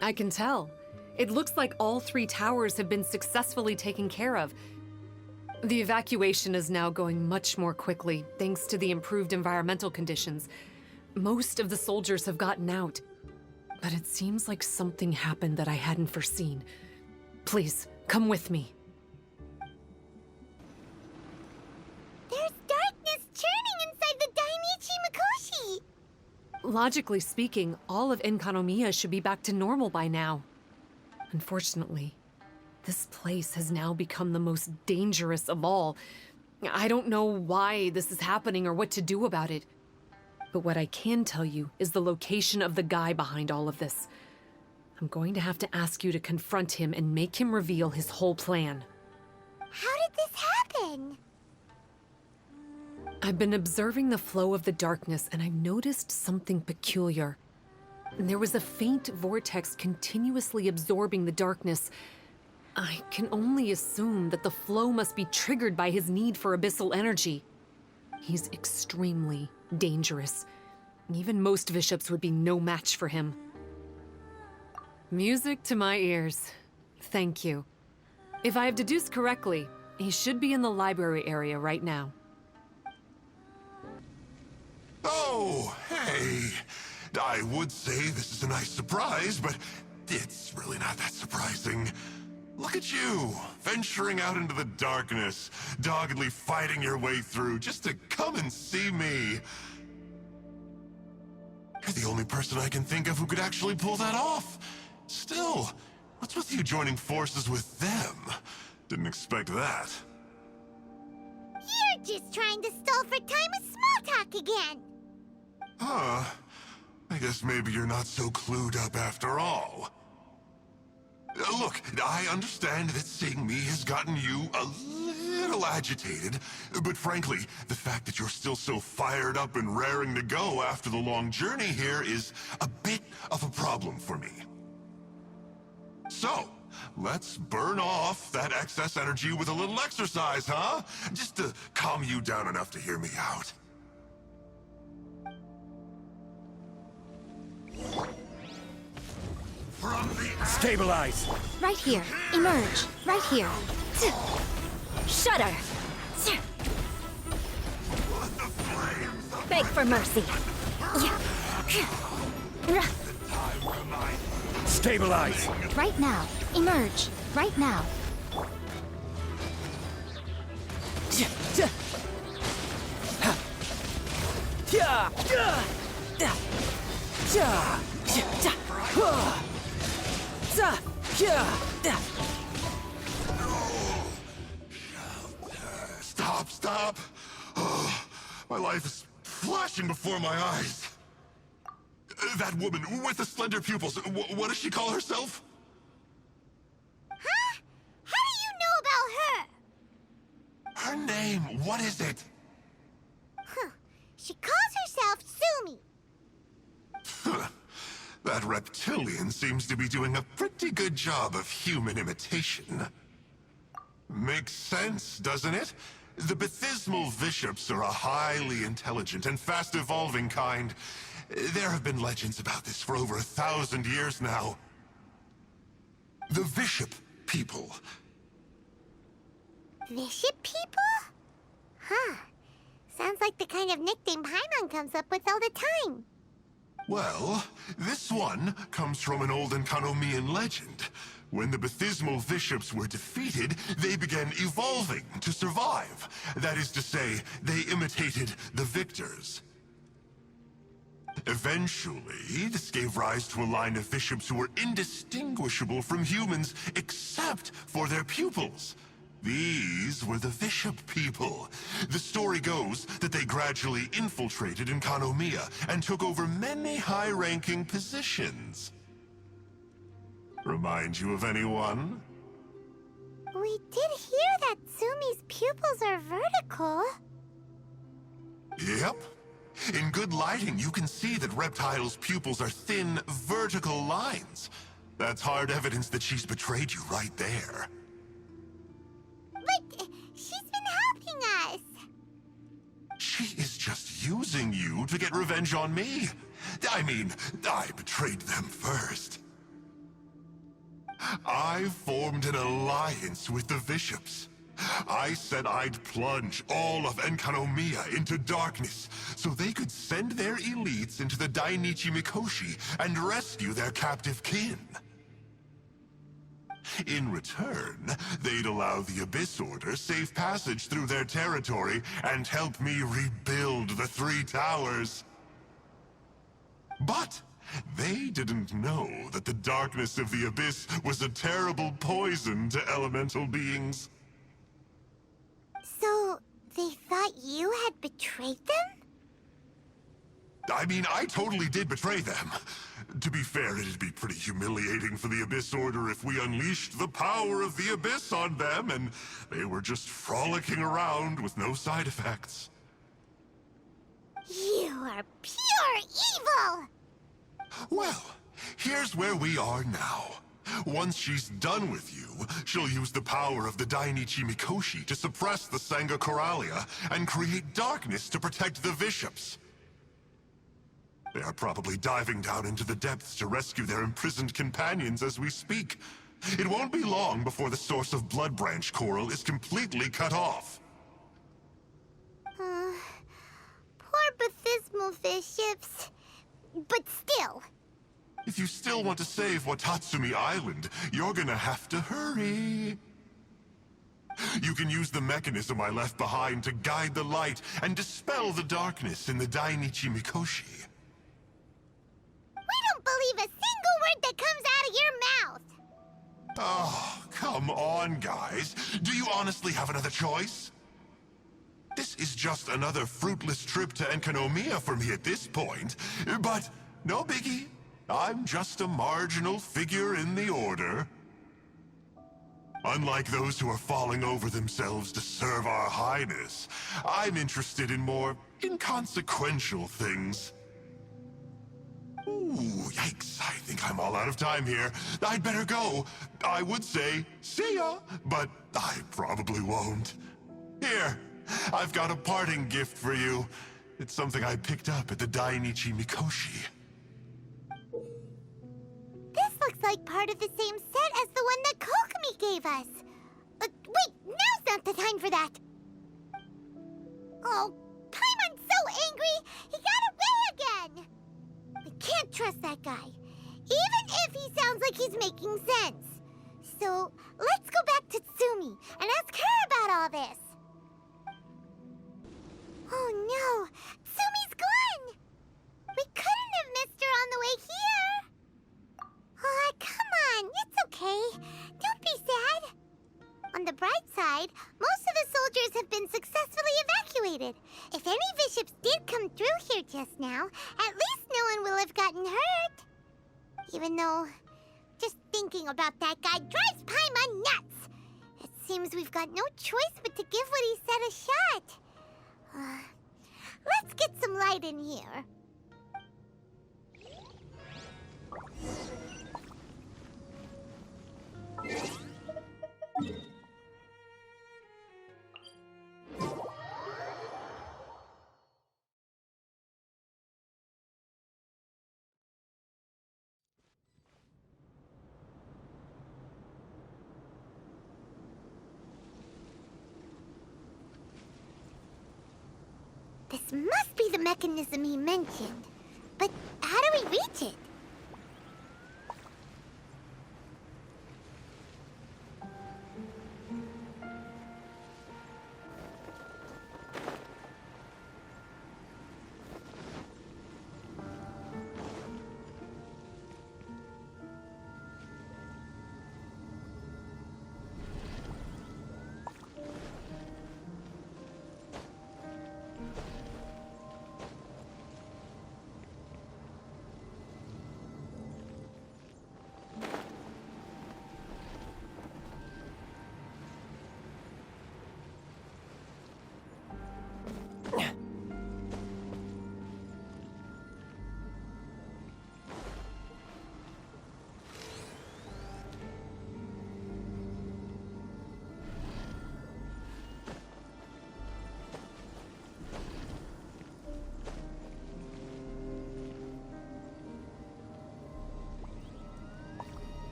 I can tell. It looks like all 3 towers have been successfully taken care of. The evacuation is now going much more quickly, thanks to the improved environmental conditions. Most of the soldiers have gotten out, but it seems like something happened that I hadn't foreseen. Please, come with me. There's darkness churning inside the Dainichi Mikoshi! Logically speaking, all of Enkanomiya should be back to normal by now. Unfortunately, this place has now become the most dangerous of all. I don't know why this is happening or what to do about it. But what I can tell you is the location of the guy behind all of this. I'm going to have to ask you to confront him and make him reveal his whole plan. How did this happen? I've been observing the flow of the darkness and I've noticed something peculiar. There was a faint vortex continuously absorbing the darkness. I can only assume that the flow must be triggered by his need for abyssal energy. He's extremely dangerous. Even most bishops would be no match for him. Music to my ears. Thank you. If I have deduced correctly, he should be in the library area right now. Oh, hey! I would say this is a nice surprise, but it's really not that surprising. Look at you, venturing out into the darkness, doggedly fighting your way through just to come and see me. You're the only person I can think of who could actually pull that off. Still, what's with you joining forces with them? Didn't expect that. You're just trying to stall for time with small talk again! Huh. I guess maybe you're not so clued up after all. Look, I understand that seeing me has gotten you a little agitated, but frankly, the fact that you're still so fired up and raring to go after the long journey here is a bit of a problem for me. So, let's burn off that excess energy with a little exercise, huh? Just to calm you down enough to hear me out. Stabilize! Right here. Emerge. Right here. Shudder! Beg for mercy. Stabilize! Right now. Emerge. Right now. Stop! Oh, my life is flashing before my eyes. That woman with the slender pupils, what does she call herself? Huh? How do you know about her? Her name, what is it? Huh. She calls herself Sumi. That reptilian seems to be doing a pretty good job of human imitation. Makes sense, doesn't it? The Baptismal Bishops are a highly intelligent and fast-evolving kind. There have been legends about this for over 1,000 years now. The Bishop people. Bishop people? Huh. Sounds like the kind of nickname Paimon comes up with all the time. Well, this one comes from an old Enkanomiyan legend. When the Baptismal Bishops were defeated, they began evolving to survive. That is to say, they imitated the victors. Eventually, this gave rise to a line of bishops who were indistinguishable from humans except for their pupils. These were the Bishop people. The story goes that they gradually infiltrated Enkanomiya and took over many high-ranking positions. Remind you of anyone? We did hear that Sumi's pupils are vertical. Yep. In good lighting, you can see that Reptile's pupils are thin, vertical lines. That's hard evidence that she's betrayed you right there. But she's been helping us. She is just using you to get revenge on me. I mean, I betrayed them first. I formed an alliance with the bishops. I said I'd plunge all of Enkanomiya into darkness so they could send their elites into the Dainichi Mikoshi and rescue their captive kin. In return, they'd allow the Abyss Order safe passage through their territory and help me rebuild the Three Towers. But they didn't know that the darkness of the Abyss was a terrible poison to elemental beings. So, they thought you had betrayed them? I mean, I totally did betray them. To be fair, it'd be pretty humiliating for the Abyss Order if we unleashed the power of the Abyss on them and they were just frolicking around with no side effects. You are pure evil! Well, here's where we are now. Once she's done with you, she'll use the power of the Dainichi Mikoshi to suppress the Sangha Coralia and create darkness to protect the bishops. They are probably diving down into the depths to rescue their imprisoned companions as we speak. It won't be long before the source of Blood Branch Coral is completely cut off. Poor Bathismal bishops. But still. If you still want to save Watatsumi Island, you're gonna have to hurry. You can use the mechanism I left behind to guide the light and dispel the darkness in the Dainichi Mikoshi. We don't believe a single word that comes out of your mouth! Oh, come on, guys. Do you honestly have another choice? This is just another fruitless trip to Enkanomiya for me at this point, but no biggie. I'm just a marginal figure in the Order. Unlike those who are falling over themselves to serve our Highness, I'm interested in more inconsequential things. Ooh, yikes. I think I'm all out of time here. I'd better go. I would say, see ya, but I probably won't. Here, I've got a parting gift for you. It's something I picked up at the Dainichi Mikoshi. This looks like part of the same set as the one that Kokomi gave us. Wait, now's not the time for that. Oh, Paimon's so angry, he got away again. I can't trust that guy, even if he sounds like he's making sense. So, let's go back to Tsumi and ask her about all this. Oh no, Tsumi's gone! We couldn't have missed her on the way here. Oh, come on, it's okay. Don't be sad. On the bright side, most of the soldiers have been successfully evacuated. If any bishops did come through here just now, at least no one will have gotten hurt. Even though, just thinking about that guy drives Paimon nuts. It seems we've got no choice but to give what he said a shot. Let's get some light in here. This must be the mechanism he mentioned. But how do we reach it?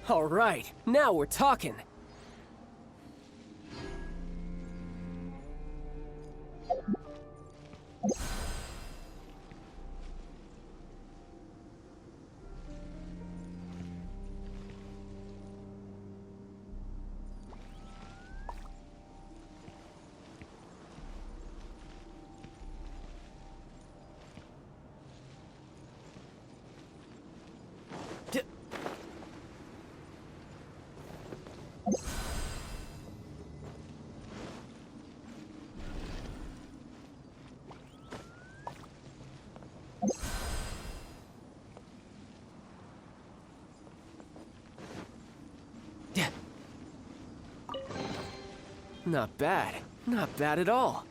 All right, now we're talking. Not bad. Not bad at all.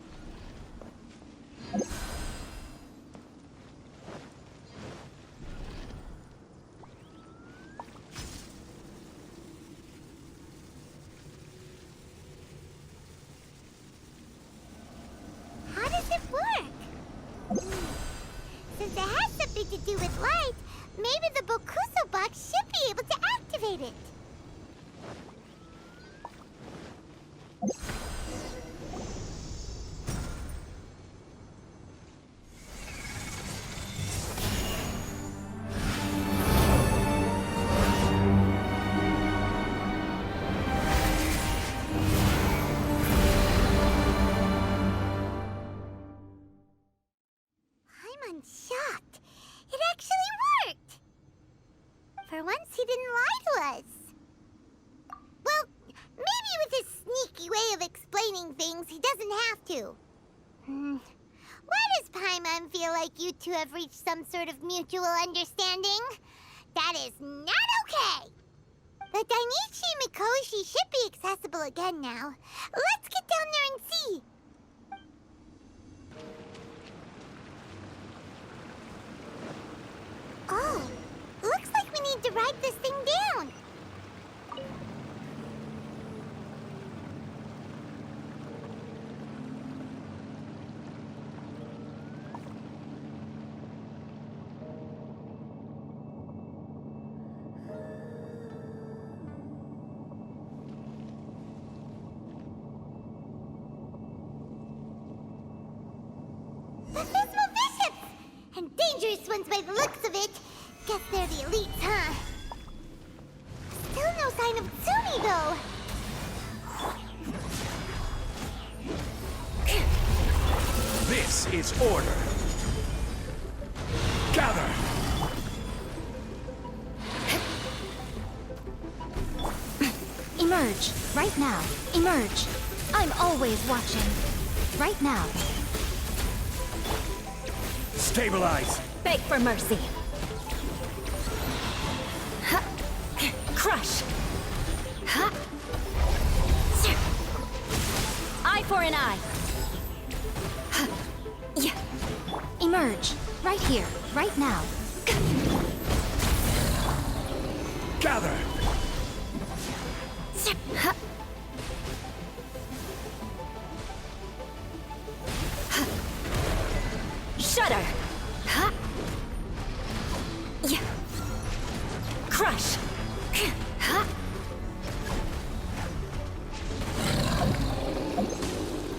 How does it work? Since it has something to do with light, maybe the Bokuso box should be able to activate it. I'm shocked. It actually worked! For once, he didn't lie to us. Well, maybe with his sneaky way of explaining things, he doesn't have to. Why does Paimon feel like you two have reached some sort of mutual understanding? That is not okay! The Dainichi Mikoshi should be accessible again now. Let's get down there and see. Oh, looks like we need to write this thing down. Baptismal bishops! And dangerous ones by the looks of it. Guess they're the elites, huh? Still no sign of Tsumi, though. This is order. Gather! Emerge, right now. Emerge. I'm always watching. Right now. Stabilize! Beg for mercy. Ha. Crush. Ha. Eye for an eye. Ha. Yeah. Emerge, right here, right now. Gather! Ha. Shudder. Ha. Yeah. Crush. Ha.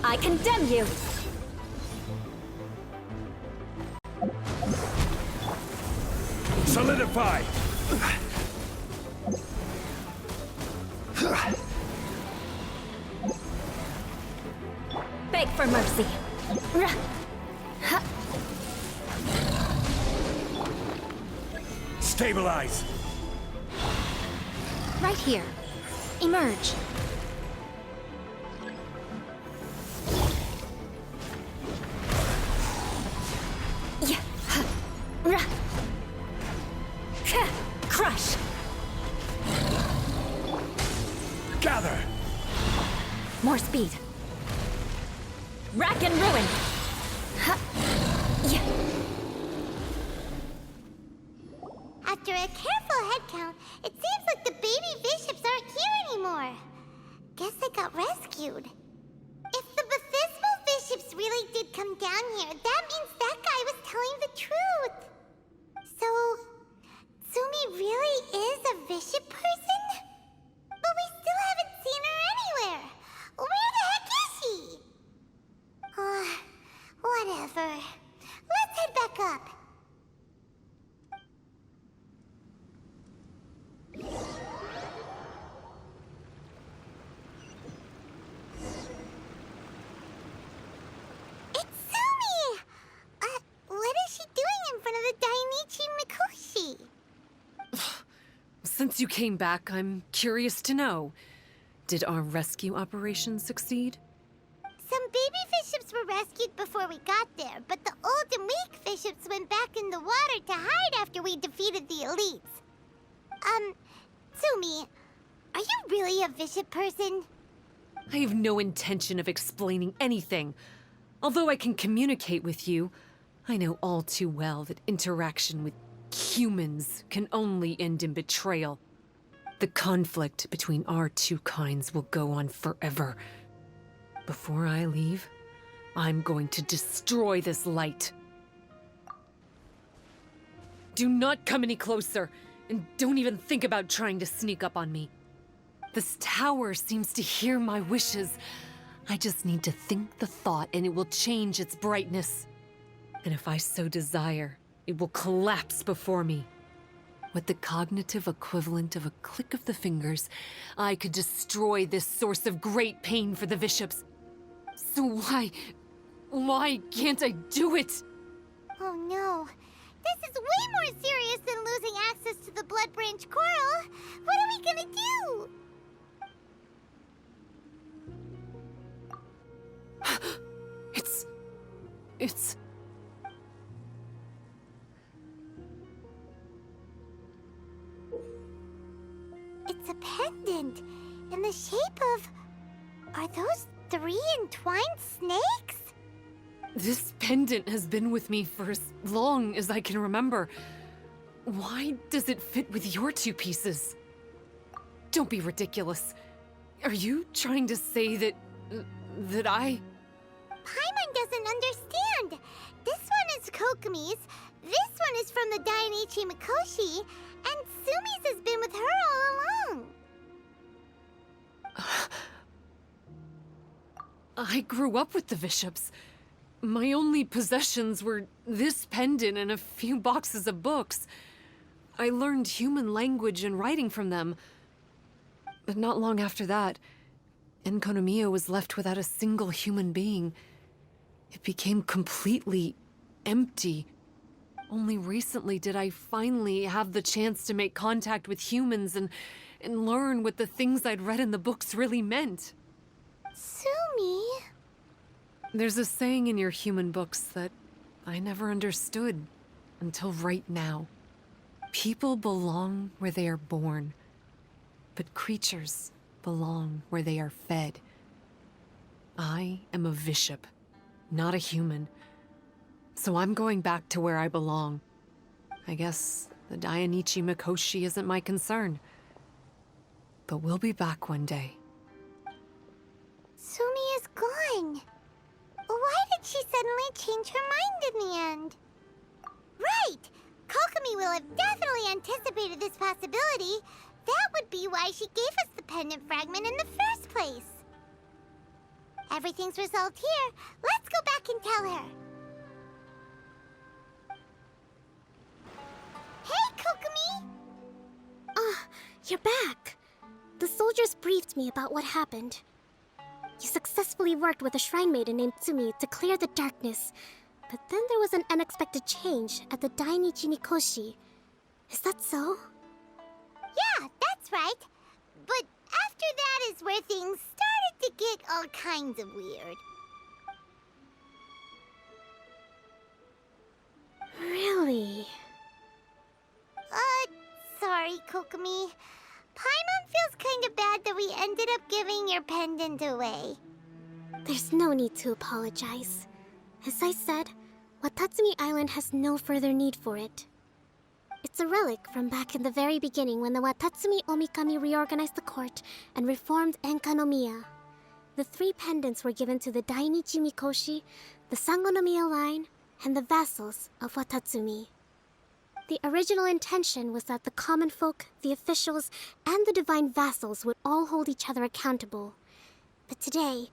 I condemn you. Solidify! Beg for mercy. Rah. Ha. Stabilize! Right here. Emerge. Yeah. Ha. Rah. Ha. Crush. Gather! More speed. Rack and ruin. Ha. Yeah. After a careful head count, it seems like the baby bishops aren't here anymore. Guess they got rescued. If the baptismal bishops really did come down here, that means that guy was telling the truth. So, Tsumi really is a bishop person? Since you came back, I'm curious to know. Did our rescue operation succeed? Some baby fiships were rescued before we got there, but the old and weak fiships went back in the water to hide after we defeated the elites. Sumi, are you really a bishop person? I have no intention of explaining anything. Although I can communicate with you, I know all too well that interaction with humans can only end in betrayal. The conflict between our two kinds will go on forever. Before I leave, I'm going to destroy this light. Do not come any closer, and don't even think about trying to sneak up on me. This tower seems to hear my wishes. I just need to think the thought and it will change its brightness. And if I so desire, it will collapse before me. With the cognitive equivalent of a click of the fingers, I could destroy this source of great pain for the bishops. So why can't I do it? Oh no. This is way more serious than losing access to the Blood Branch Coral. What are we gonna do? It's... It's a pendant in the shape of... Are those 3 entwined snakes? This pendant has been with me for as long as I can remember. Why does it fit with your 2 pieces? Don't be ridiculous. Are you trying to say that I... Paimon doesn't understand. This one is Kokomi's, this one is from the Dainichi Mikoshi, and Sumi's has been with her all along. I grew up with the bishops. My only possessions were this pendant and a few boxes of books. I learned human language and writing from them. But not long after that, Enkanomiya was left without a single human being. It became completely empty. Only recently did I finally have the chance to make contact with humans and learn what the things I'd read in the books really meant. Sumi? There's a saying in your human books that I never understood until right now. People belong where they are born, but creatures belong where they are fed. I am a bishop, not a human. So I'm going back to where I belong. I guess the Dainichi Mikoshi isn't my concern. But we'll be back one day. Sumi is gone. Why did she suddenly change her mind in the end? Right! Kokomi will have definitely anticipated this possibility. That would be why she gave us the pendant fragment in the first place. Everything's resolved here. Let's go back and tell her. Hey, Kokomi! You're back. The soldiers briefed me about what happened. You successfully worked with a shrine maiden named Tsumi to clear the darkness. But then there was an unexpected change at the Dainichi Mikoshi. Is that so? Yeah, that's right. But after that is where things started to get all kinds of weird. Really? Sorry, Kokomi. Paimon feels kinda bad that we ended up giving your pendant away. There's no need to apologize. As I said, Watatsumi Island has no further need for it. It's a relic from back in the very beginning when the Watatsumi Omikami reorganized the court and reformed Enkanomiya. The 3 pendants were given to the Dainichi Mikoshi, the Sangonomiya line, and the vassals of Watatsumi. The original intention was that the common folk, the officials, and the divine vassals would all hold each other accountable. But today,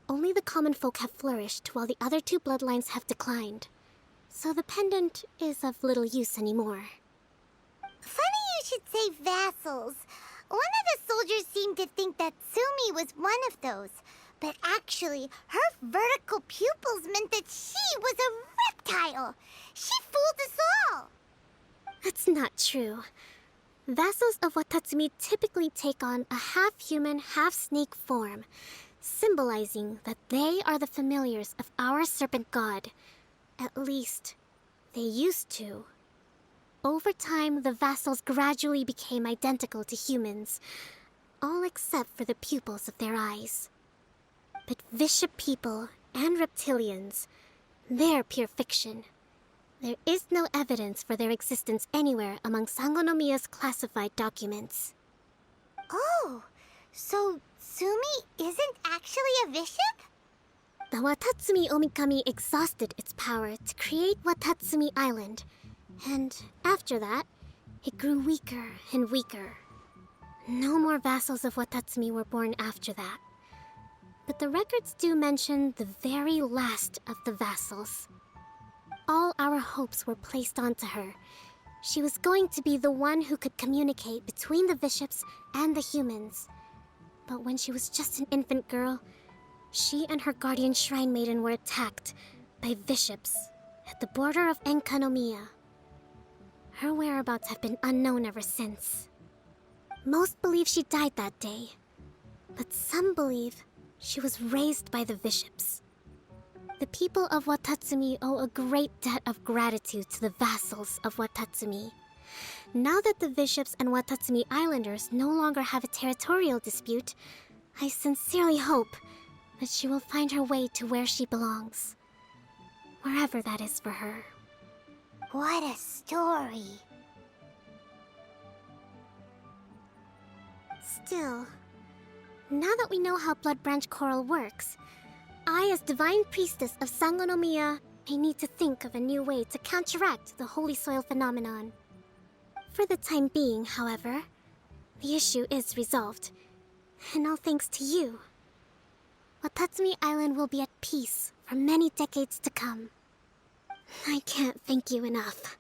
only the common folk have flourished while the other 2 bloodlines have declined. So the pendant is of little use anymore. Funny you should say vassals. One of the soldiers seemed to think that Sumi was one of those. But actually, her vertical pupils meant that she was a reptile. She fooled us all. That's not true. Vassals of Watatsumi typically take on a half-human, half-snake form, symbolizing that they are the familiars of our serpent god. At least, they used to. Over time, the vassals gradually became identical to humans, all except for the pupils of their eyes. But Bishop people and reptilians, they're pure fiction. There is no evidence for their existence anywhere among Sangonomiya's classified documents. Oh, so Sumi isn't actually a bishop? The Watatsumi Omikami exhausted its power to create Watatsumi Island, and after that, it grew weaker and weaker. No more vassals of Watatsumi were born after that. But the records do mention the very last of the vassals. All our hopes were placed onto her. She was going to be the one who could communicate between the bishops and the humans. But when she was just an infant girl, she and her guardian shrine maiden were attacked by bishops at the border of Enkanomiya. Her whereabouts have been unknown ever since. Most believe she died that day, but some believe she was raised by the bishops. The people of Watatsumi owe a great debt of gratitude to the vassals of Watatsumi. Now that the bishops and Watatsumi Islanders no longer have a territorial dispute, I sincerely hope that she will find her way to where she belongs. Wherever that is for her. What a story. Still, now that we know how Blood Branch Coral works, I, as Divine Priestess of Sangonomiya, may need to think of a new way to counteract the Holy Soil phenomenon. For the time being, however, the issue is resolved, and all thanks to you. Watatsumi Island will be at peace for many decades to come. I can't thank you enough.